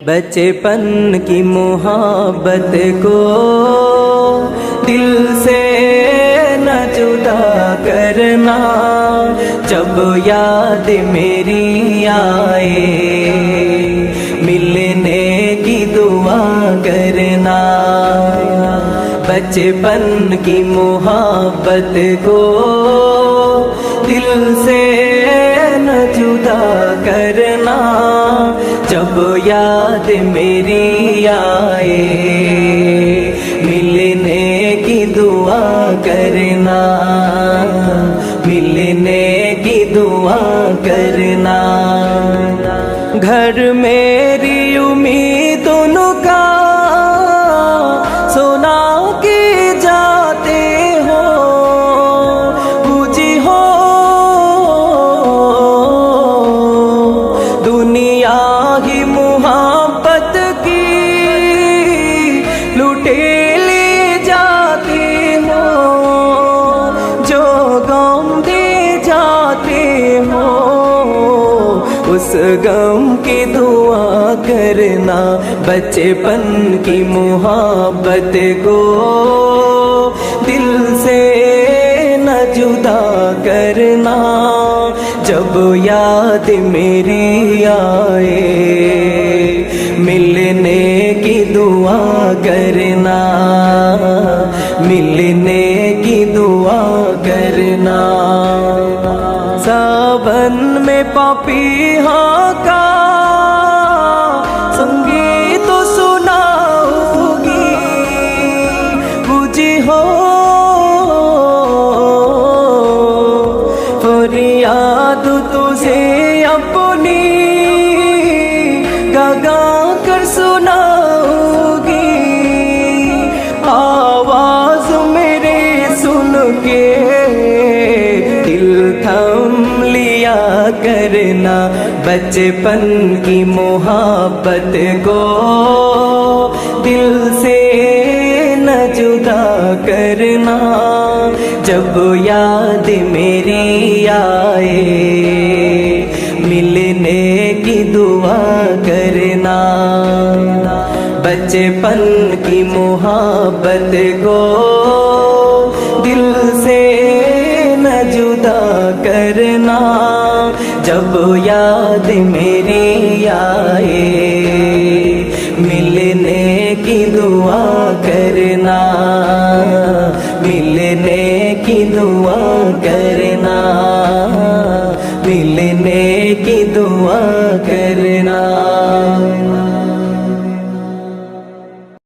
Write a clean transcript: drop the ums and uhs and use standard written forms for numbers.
बचपन की मोहब्बत को दिल से न जुदा करना, जब याद मेरी आए मिलने की दुआ करना। बचपन की मोहब्बत को दिल से न जुदा करना, जब याद मेरी आए मिलने की दुआ करना, मिलने की दुआ करना। घर मेरी उम्मीदों का सुना के जाते हो, पूजी हो दुनिया ही मोहब्बत की लुटे ले जाते हो, जो गम दे जाते हो उस गम की दुआ करना। बचपन की मोहब्बत को दिल से न जुदा करना, जब याद मेरी आए मिलने की दुआ करना, मिलने की दुआ करना। सावन में पापीहा का संगीत तो सुनाऊंगी, पूजी हो फरियाद तुझे अपनी गा कर सुनाऊंगी। आवाज मेरे सुन के दिल थम लिया करना। बचपन की मोहब्बत को दिल से न जुदा करना, जब याद मेरी आए मिलने की दुआ करना। बचपन की मोहब्बत को दिल से न जुदा करना, जब याद मेरी आए मिलने की दुआ